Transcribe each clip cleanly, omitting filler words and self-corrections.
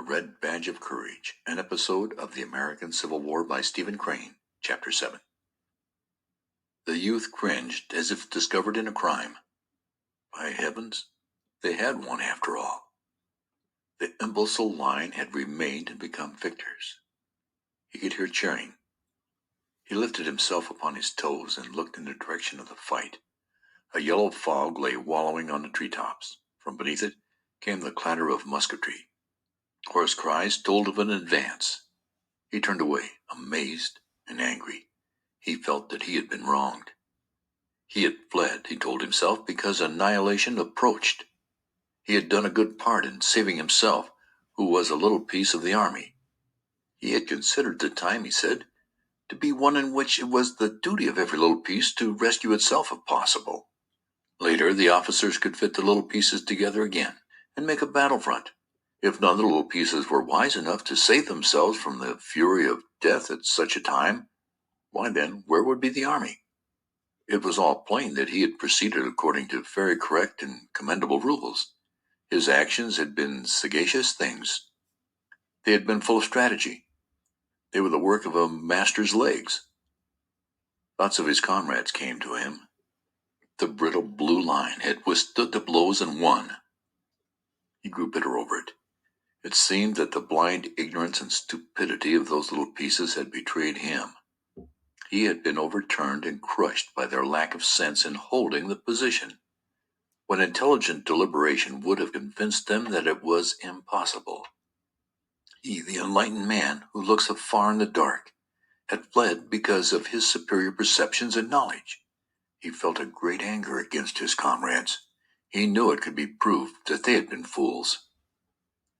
Red Badge of Courage, an episode of the American Civil War by Stephen Crane, Chapter 7. The youth cringed as if discovered in a crime. By heavens, they had won after all. The imbecile line had remained and become victors. He could hear cheering. He lifted himself upon his toes and looked in the direction of the fight. A yellow fog lay wallowing on the treetops. From beneath it came the clatter of musketry. Hoarse cries told of an advance. He turned away, amazed and angry. He felt that he had been wronged. He had fled, he told himself, because annihilation approached. He had done a good part in saving himself, who was a little piece of the army. He had considered the time, he said, to be one in which it was the duty of every little piece to rescue itself if possible. Later, the officers could fit the little pieces together again and make a battlefront. If none of the little pieces were wise enough to save themselves from the fury of death at such a time, why then, where would be the army? It was all plain that he had proceeded according to very correct and commendable rules. His actions had been sagacious things. They had been full of strategy. They were the work of a master's legs. Thoughts of his comrades came to him. The brittle blue line had withstood the blows and won. He grew bitter over it. It seemed that the blind ignorance and stupidity of those little pieces had betrayed him. He had been overturned and crushed by their lack of sense in holding the position, when intelligent deliberation would have convinced them that it was impossible. He, the enlightened man who looks afar in the dark, had fled because of his superior perceptions and knowledge. He felt a great anger against his comrades. He knew it could be proved that they had been fools.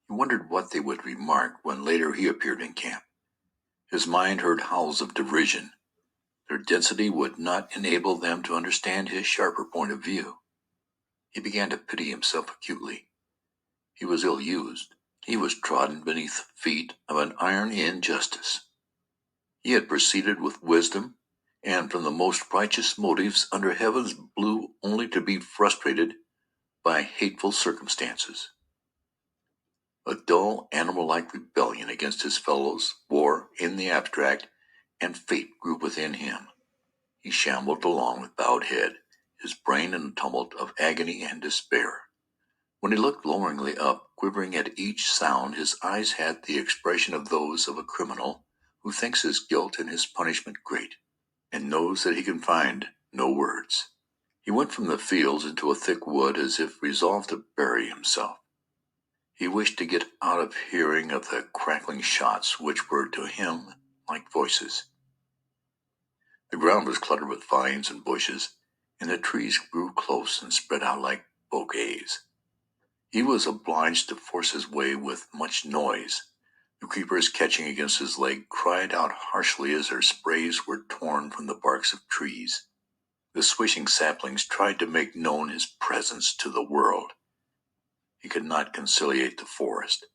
He wondered what they would remark when later he appeared in camp. His mind heard howls of derision. Their density would not enable them to understand his sharper point of view. He began to pity himself acutely. He was ill-used. He was trodden beneath the feet of an iron injustice. He had proceeded with wisdom and from the most righteous motives under heaven's blue, only to be frustrated by hateful circumstances. A dull, animal-like rebellion against his fellows, war in the abstract, and fate grew within him. He shambled along with bowed head, his brain in a tumult of agony and despair. When he looked loweringly up, quivering at each sound, his eyes had the expression of those of a criminal who thinks his guilt and his punishment great, and knows that he can find no words. He went from the fields into a thick wood as if resolved to bury himself. He wished to get out of hearing of the crackling shots which were to him like voices. The ground was cluttered with vines and bushes, and the trees grew close and spread out like bouquets. He was obliged to force his way with much noise. The creepers catching against his leg cried out harshly as their sprays were torn from the barks of trees. The swishing saplings tried to make known his presence to the world. He could not conciliate the forest.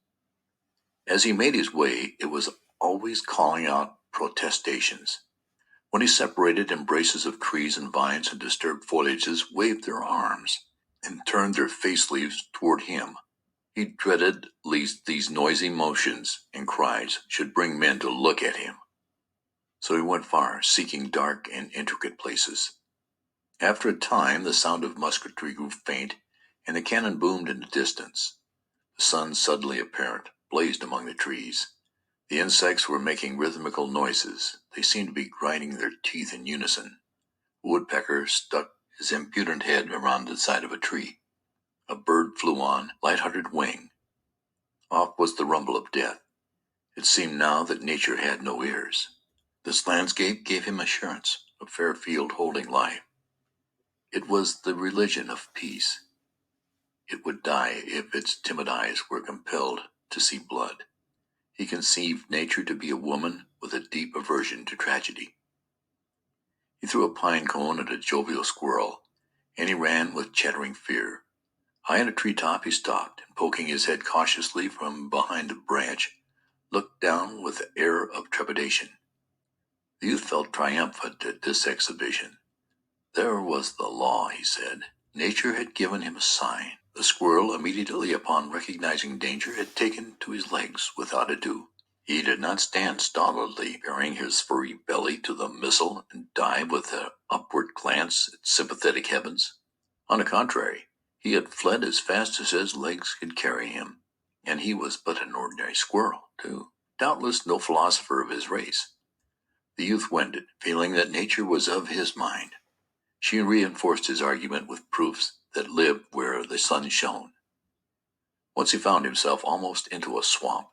As he made his way, it was always calling out protestations. When he separated, embraces of trees and vines and disturbed foliages waved their arms and turned their face leaves toward him. He dreaded lest these noisy motions and cries should bring men to look at him. So he went far, seeking dark and intricate places. After a time, the sound of musketry grew faint, and the cannon boomed in the distance. The sun, suddenly apparent, blazed among the trees. The insects were making rhythmical noises. They seemed to be grinding their teeth in unison. A woodpecker stuck his impudent head around the side of a tree. A bird flew on light-hearted wing. Off was the rumble of death. It seemed now that nature had no ears. This landscape gave him assurance, a fair field holding life. It was the religion of peace. It would die if its timid eyes were compelled to see blood. He conceived nature to be a woman with a deep aversion to tragedy. He threw a pine cone at a jovial squirrel, and he ran with chattering fear. High in a treetop he stopped, and poking his head cautiously from behind a branch, looked down with an air of trepidation. The youth felt triumphant at this exhibition. There was the law, he said. Nature had given him a sign. The squirrel, immediately upon recognizing danger, had taken to his legs without ado. He did not stand stolidly, baring his furry belly to the missile and dive with an upward glance at sympathetic heavens. On the contrary, he had fled as fast as his legs could carry him, and he was but an ordinary squirrel, too, doubtless no philosopher of his race. The youth wended, feeling that nature was of his mind. She reinforced his argument with proofs that lived where the sun shone. Once he found himself almost into a swamp.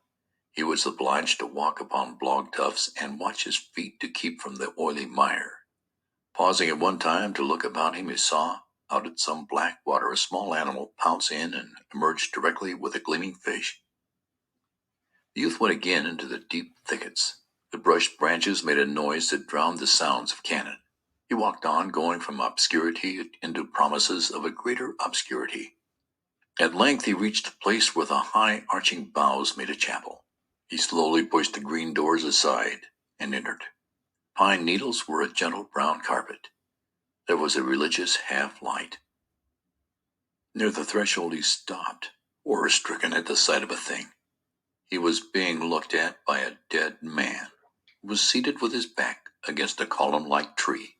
He was obliged to walk upon log tufts and watch his feet to keep from the oily mire. Pausing at one time to look about him, he saw, out at some black water, a small animal pounce in and emerge directly with a gleaming fish. The youth went again into the deep thickets. The brushed branches made a noise that drowned the sounds of cannon. He walked on, going from obscurity into promises of a greater obscurity. At length he reached a place where the high arching boughs made a chapel. He slowly pushed the green doors aside and entered. Pine needles were a gentle brown carpet. There was a religious half-light. Near the threshold he stopped, horror-stricken at the sight of a thing. He was being looked at by a dead man, who was seated with his back against a column-like tree.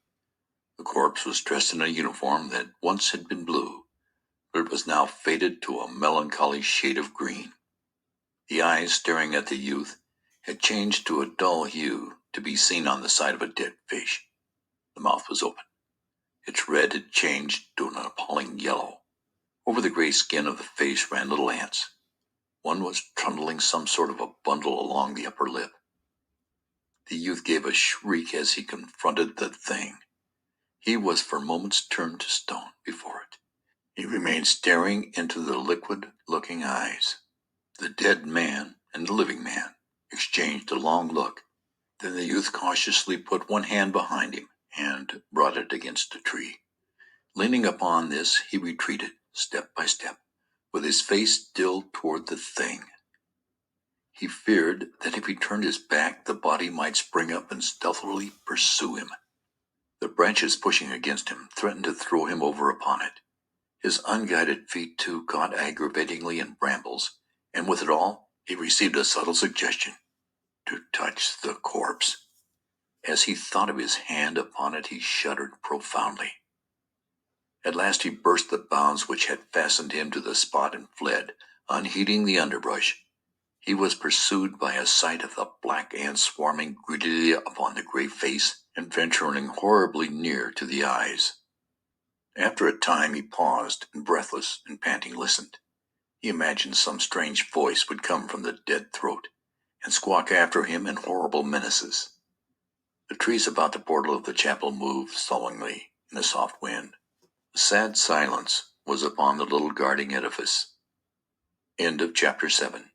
The corpse was dressed in a uniform that once had been blue, but it was now faded to a melancholy shade of green. The eyes staring at the youth had changed to a dull hue to be seen on the side of a dead fish. The mouth was open. Its red had changed to an appalling yellow. Over the gray skin of the face ran little ants. One was trundling some sort of a bundle along the upper lip. The youth gave a shriek as he confronted the thing. He was for moments turned to stone before it. He remained staring into the liquid-looking eyes. The dead man and the living man exchanged a long look. Then the youth cautiously put one hand behind him and brought it against a tree. Leaning upon this, he retreated, step by step, with his face still toward the thing. He feared that if he turned his back, the body might spring up and stealthily pursue him. The branches pushing against him threatened to throw him over upon it. His unguided feet, too, caught aggravatingly in brambles, and with it all, he received a subtle suggestion to touch the corpse. As he thought of his hand upon it, he shuddered profoundly. At last he burst the bonds which had fastened him to the spot and fled, unheeding the underbrush. He was pursued by a sight of the black ants swarming greedily upon the gray face and venturing horribly near to the eyes. After a time he paused, and breathless and panting listened. He imagined some strange voice would come from the dead throat and squawk after him in horrible menaces. The trees about the portal of the chapel moved sullenly in the soft wind. A sad silence was upon the little guarding edifice. End of chapter 7.